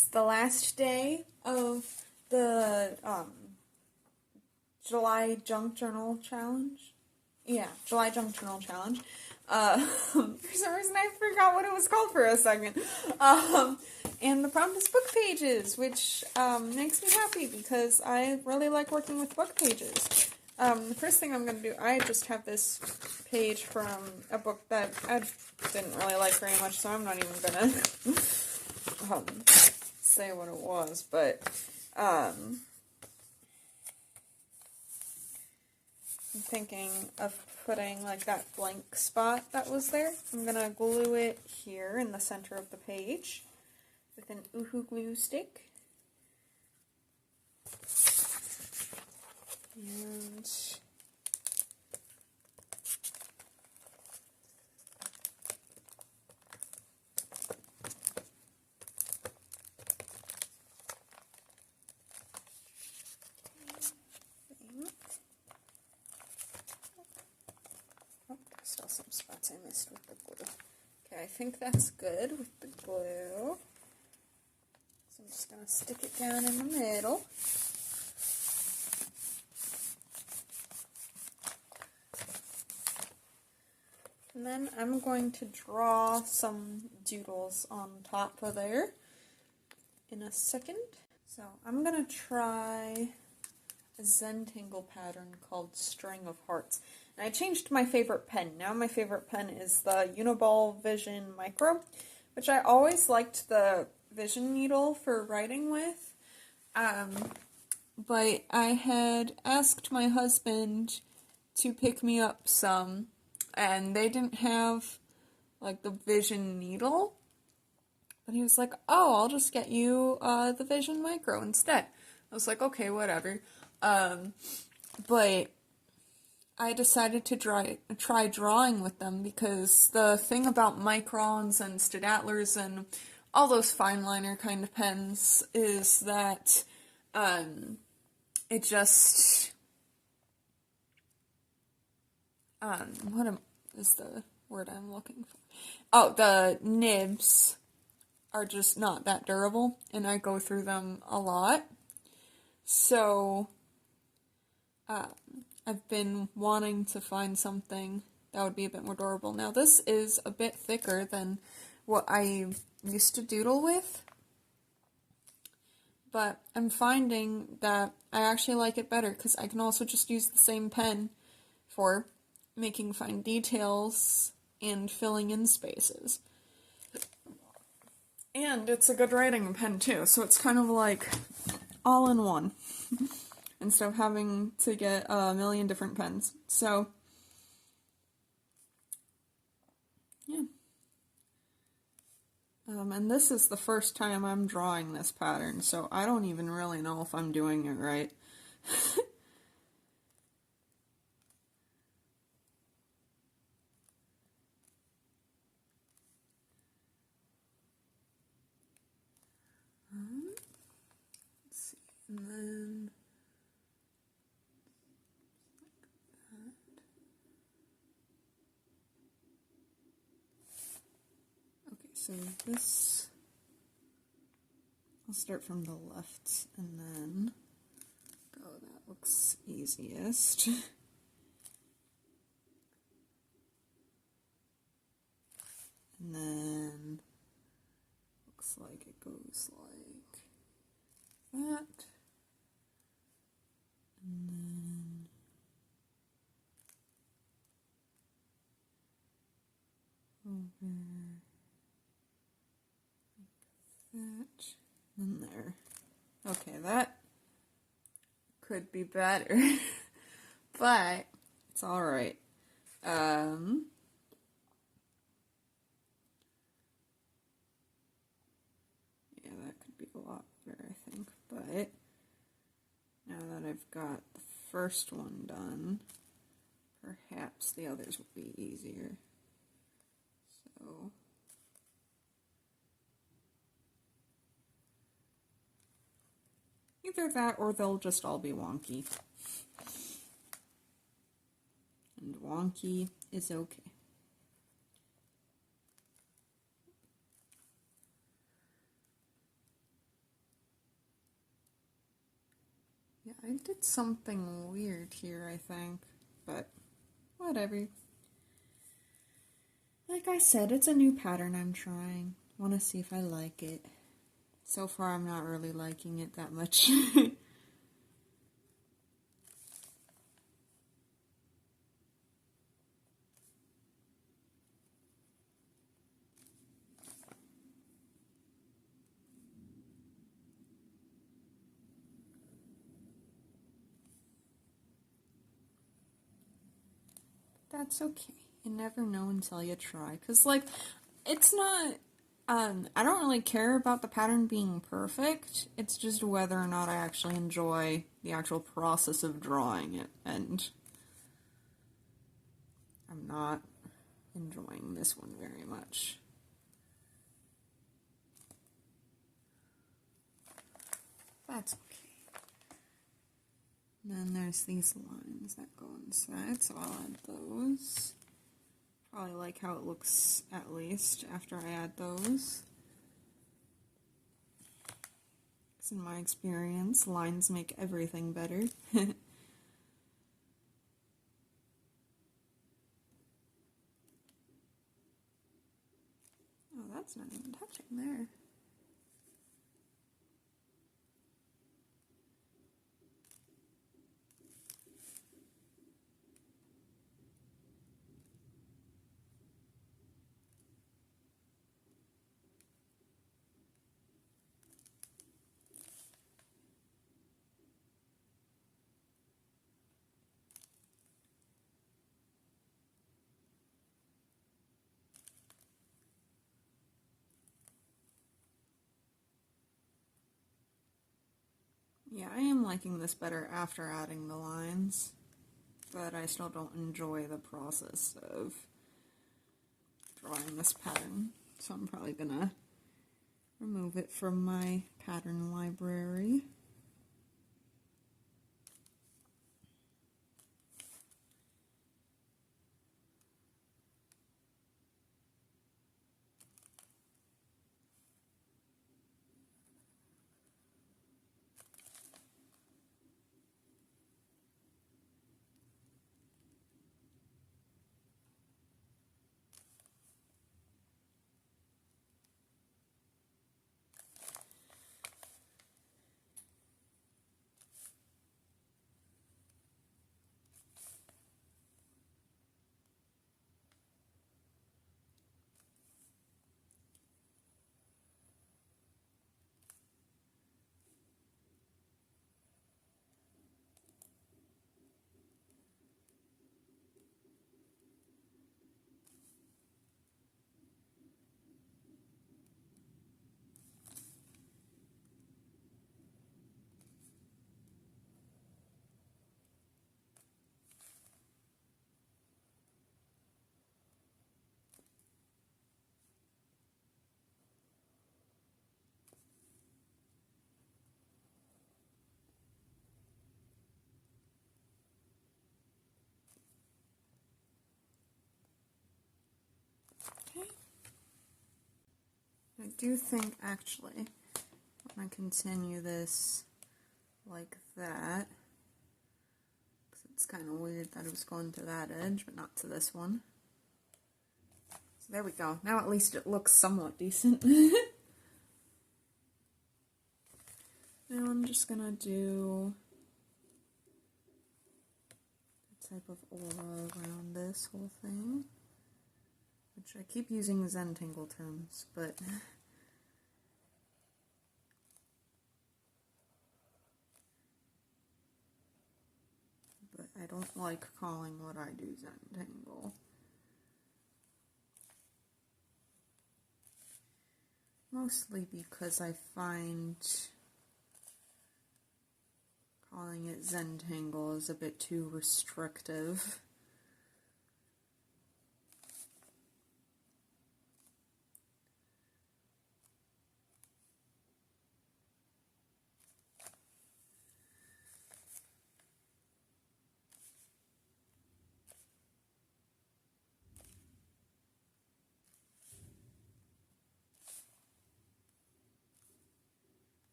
It's the last day of the July Junk Journal Challenge. Yeah, July Junk Journal Challenge. For some reason I forgot what it was called for a second. And the prompt is book pages, which makes me happy because I really like working with book pages. The first thing I'm going to do, I just have this page from a book that I didn't really like very much, so I'm not even going to say what it was, but I'm thinking of putting like that blank spot that was there. I'm going to glue it here in the center of the page with an Uhu glue stick. And oh, there's still some spots I missed with the glue. Okay, I think that's good with the glue. So I'm just going to stick it down in the middle. And then I'm going to draw some doodles on top of there in a second. So I'm going to try a Zentangle pattern called String of Hearts. And I changed my favorite pen. Now my favorite pen is the Uniball Vision Micro, which I always liked the Vision needle for writing with. But I had asked my husband to pick me up some, and they didn't have like the Vision needle. But he was like, oh, I'll just get you the Vision Micro instead. I was like, okay, whatever. But I decided to try drawing with them because the thing about microns and Staedtlers and all those fine liner kind of pens is that it just what is the word I'm looking for? Oh, the nibs are just not that durable, and I go through them a lot. So I've been wanting to find something that would be a bit more durable. Now this is a bit thicker than what I used to doodle with, but I'm finding that I actually like it better because I can also just use the same pen for making fine details and filling in spaces. And it's a good writing pen too, so it's kind of like all in one instead of having to get a million different pens. So yeah. And this is the first time I'm drawing this pattern, so I don't even really know if I'm doing it right. Let's see, and then so this, I'll start from the left and then go, that looks easiest. And then looks like it goes like that. And then over that, and there. Okay, that could be better, but it's alright. Yeah, that could be a lot better, I think, but now that I've got the first one done, perhaps the others will be easier. So either that or they'll just all be wonky. And wonky is okay. I did something weird here, I think, but whatever. Like I said, it's a new pattern I'm trying. Want to see if I like it. So far, I'm not really liking it that much. That's okay. You never know until you try. Because, like, it's not... I don't really care about the pattern being perfect. It's just whether or not I actually enjoy the actual process of drawing it. And I'm not enjoying this one very much. That's okay. And then there's these lines that go inside, so I'll add those. Probably like how it looks, at least, after I add those. Because in my experience, lines make everything better. Oh, that's not even touching there. Yeah, I am liking this better after adding the lines, but I still don't enjoy the process of drawing this pattern, so I'm probably gonna remove it from my pattern library. Okay. I do think, actually, I'm going to continue this like that, because it's kind of weird that it was going to that edge, but not to this one. So there we go. Now at least it looks somewhat decent. Now I'm just going to do a type of aura around this whole thing, which I keep using Zentangle terms, but... I don't like calling what I do Zentangle. Mostly because I find calling it Zentangle is a bit too restrictive.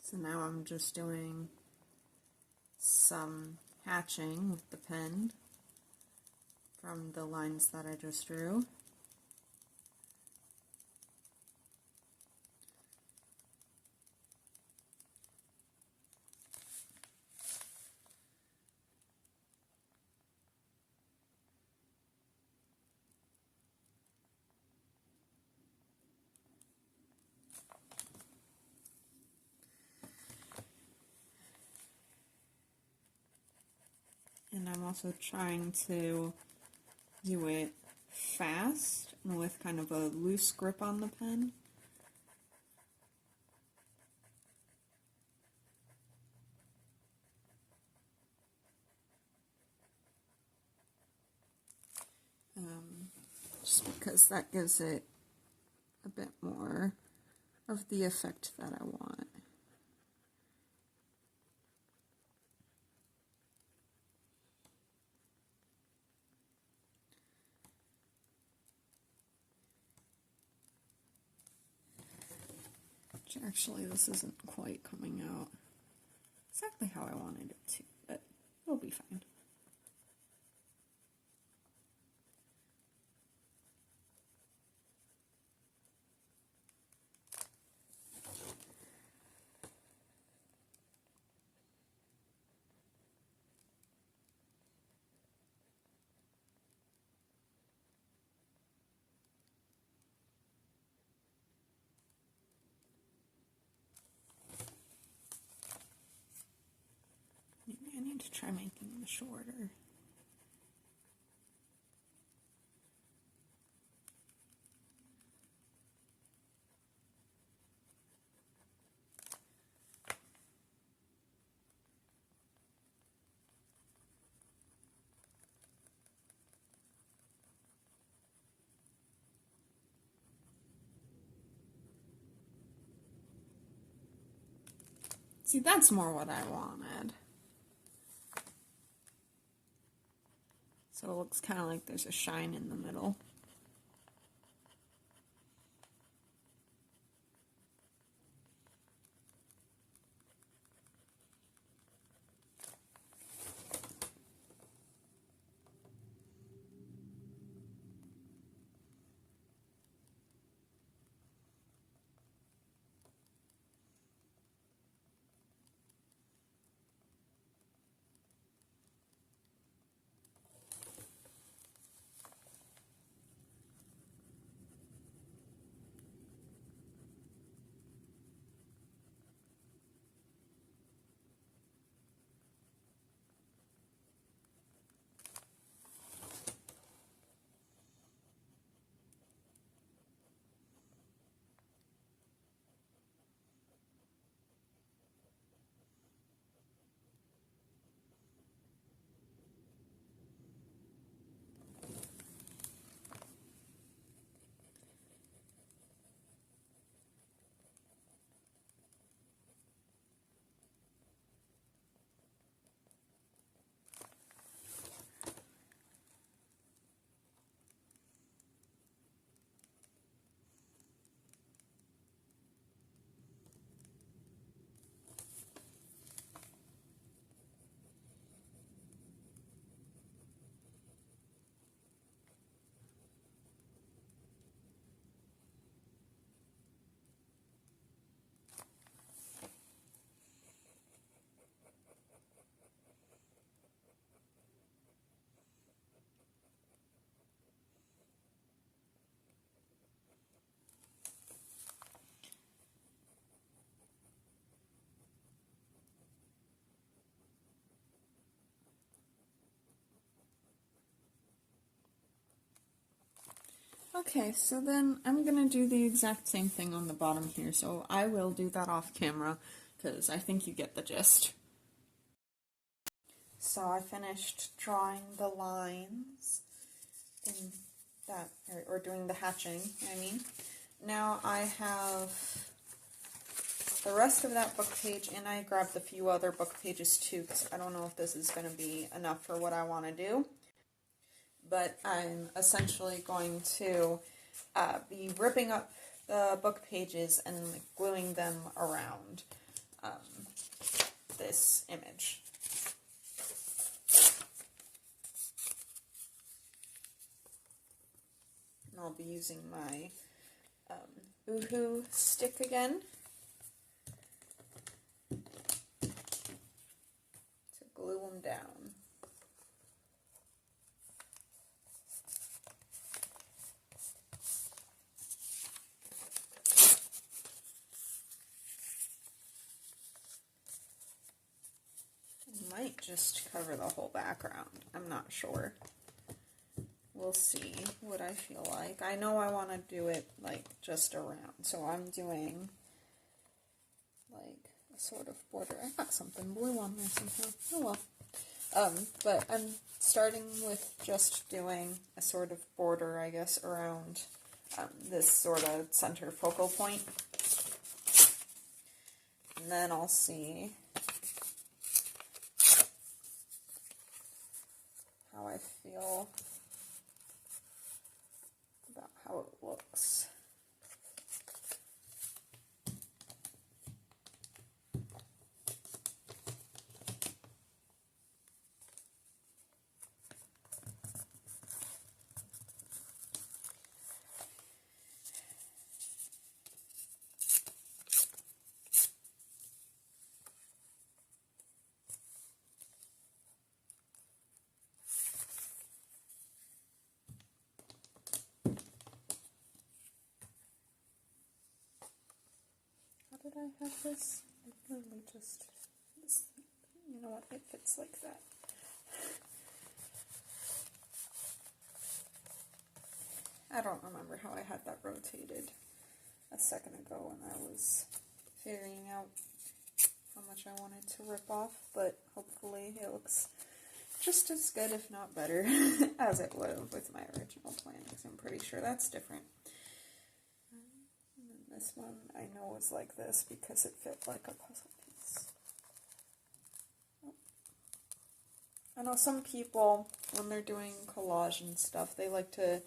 So now I'm just doing some hatching with the pen from the lines that I just drew. And I'm also trying to do it fast and with kind of a loose grip on the pen. Just because that gives it a bit more of the effect that I want. Actually, this isn't quite coming out exactly how I wanted it to, but it'll be fine. Maybe I need to try making them shorter. See, that's more what I wanted. So it looks kind of like there's a shine in the middle. Okay, so then I'm going to do the exact same thing on the bottom here, so I will do that off camera, because I think you get the gist. So I finished drawing the lines in that, or doing the hatching, I mean. Now I have the rest of that book page, and I grabbed a few other book pages too, because I don't know if this is going to be enough for what I want to do. But I'm essentially going to be ripping up the book pages and gluing them around. this image. And I'll be using my Boohoo stick again to glue them down. Might just cover the whole background. I'm not sure. We'll see what I feel like. I know I want to do it like just around, so I'm doing like a sort of border. I got something blue on there somehow. Oh well. But I'm starting with just doing a sort of border, I guess, around this sort of center focal point. And then I'll see how I feel about how it looks. Did I have this? I literally just, you know what, it fits like that. I don't remember how I had that rotated a second ago when I was figuring out how much I wanted to rip off, but hopefully it looks just as good, if not better, as it would have with my original plan, because I'm pretty sure that's different. This one I know was like this because it fit like a puzzle piece. I know some people, when they're doing collage and stuff, they like to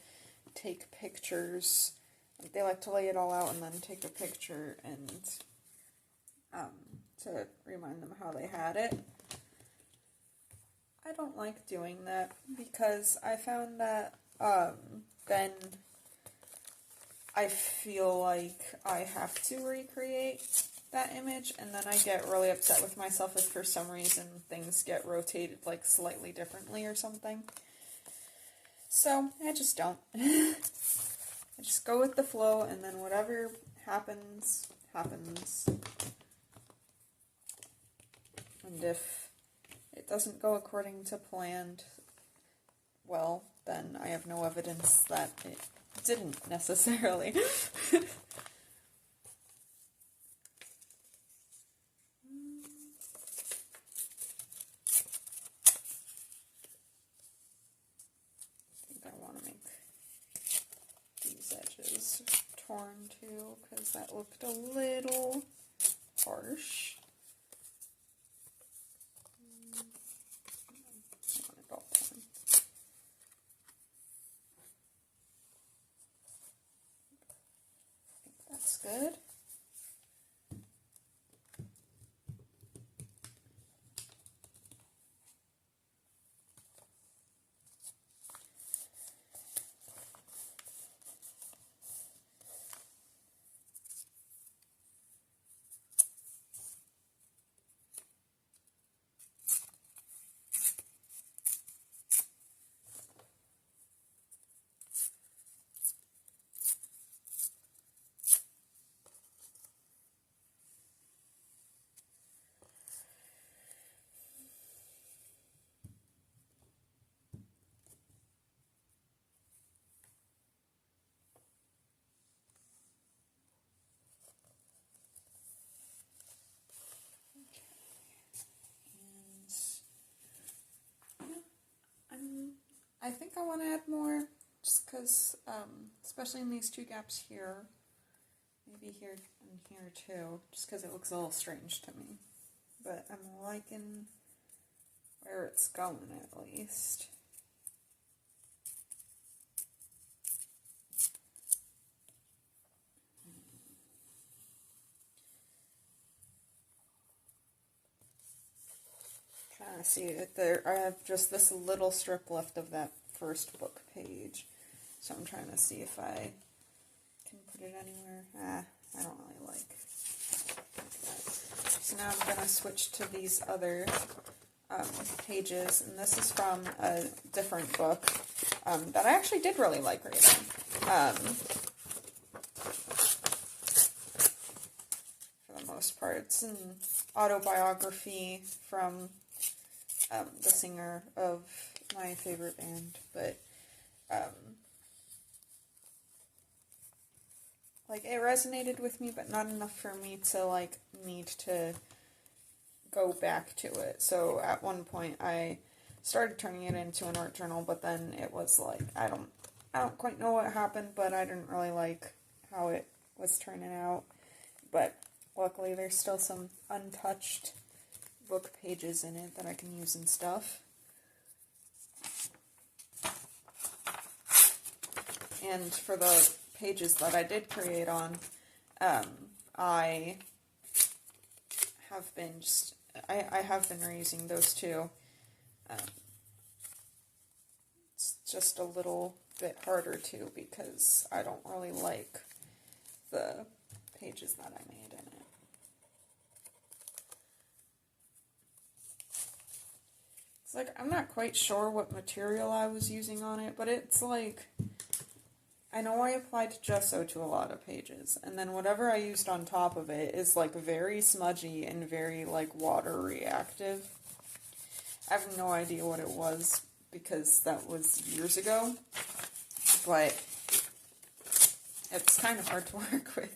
take pictures. Like they like to lay it all out and then take a picture and to remind them how they had it. I don't like doing that because I found that then I feel like I have to recreate that image, and then I get really upset with myself if for some reason things get rotated like slightly differently or something. So I just don't. I just go with the flow, and then whatever happens, happens. And if it doesn't go according to planned, well, then I have no evidence that it didn't necessarily. I think I want to make these edges torn too, because that looked a little harsh. I want it all torn. That's good. I think I want to add more, just because, especially in these two gaps here, maybe here and here too, just because it looks a little strange to me. But I'm liking where it's going, at least. I see it there. I have just this little strip left of that first book page. So I'm trying to see if I can put it anywhere. I don't really like that. So now I'm going to switch to these other pages, and this is from a different book that I actually did really like reading. For the most part, it's an autobiography from the singer of my favorite band, but like, it resonated with me, but not enough for me to, like, need to go back to it. So at one point I started turning it into an art journal, but then it was like, I don't quite know what happened, but I didn't really like how it was turning out. But luckily there's still some untouched book pages in it that I can use and stuff. And for the pages that I did create on, I have been reusing those too. It's just a little bit harder too, because I don't really like the pages that I made in it. It's like, I'm not quite sure what material I was using on it, but it's like, I know I applied gesso to a lot of pages, and then whatever I used on top of it is, like, very smudgy and very, like, water reactive. I have no idea what it was, because that was years ago, but it's kind of hard to work with.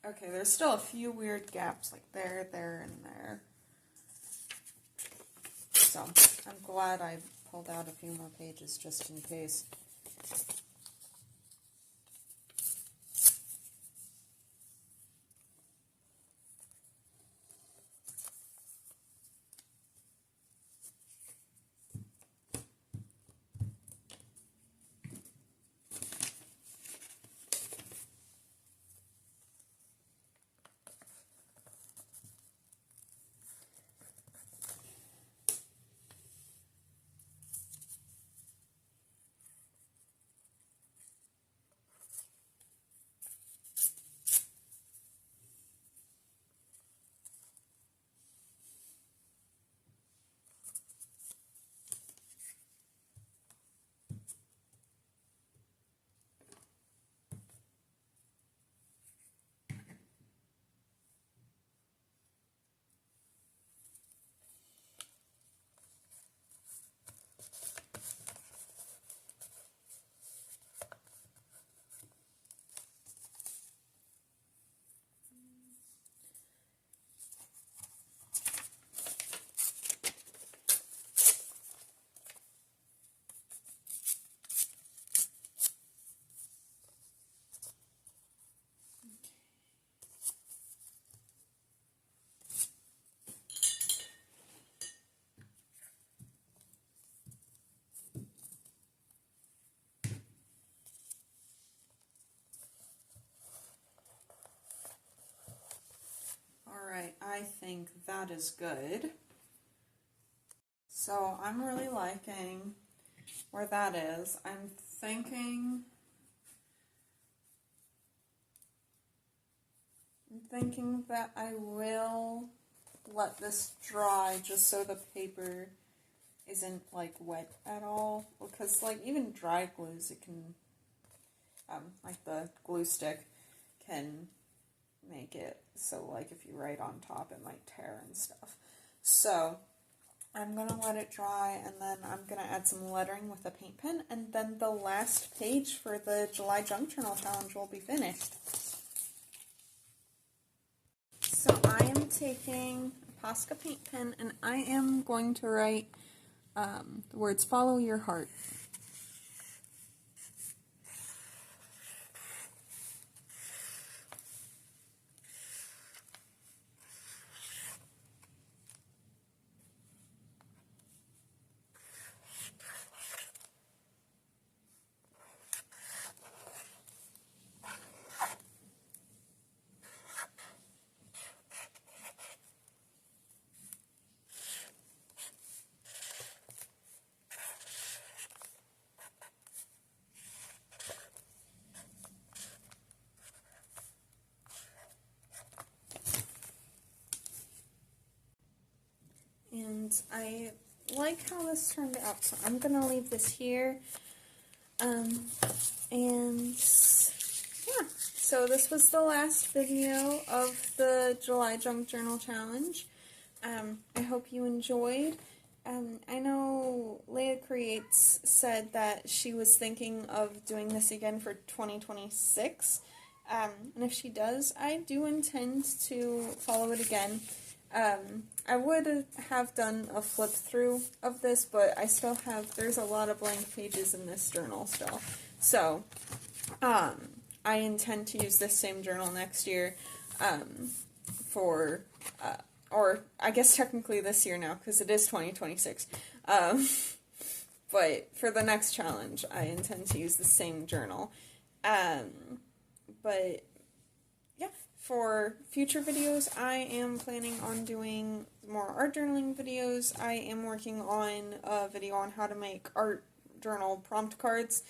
Okay, there's still a few weird gaps, like there, and there. So, I'm glad I pulled out a few more pages just in case. Alright, I think that is good. So I'm really liking where that is. I'm thinking that I will let this dry just so the paper isn't like wet at all, because like even dry glues, it can like the glue stick can make it so like if you write on top it might tear and stuff. So I'm gonna let it dry, and then I'm gonna add some lettering with a paint pen, and then the last page for the July Junk Journal Challenge will be finished. So I am taking a Posca paint pen, and I am going to write the words "Follow your heart." And I like how this turned out, so I'm going to leave this here. And yeah, so this was the last video of the July Junk Journal Challenge. I hope you enjoyed. I know Leia Creates said that she was thinking of doing this again for 2026. And if she does, I do intend to follow it again. I would have done a flip through of this, but I still have, there's a lot of blank pages in this journal still. So, I intend to use this same journal next year, or I guess technically this year now, because it is 2026. But for the next challenge, I intend to use the same journal. But yeah, for future videos, I am planning on doing more art journaling videos. I am working on a video on how to make art journal prompt cards.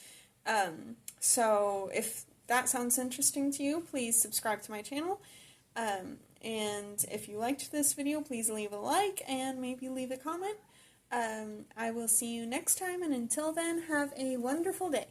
So if that sounds interesting to you, please subscribe to my channel. And if you liked this video, please leave a like and maybe leave a comment. I will see you next time, and until then, have a wonderful day.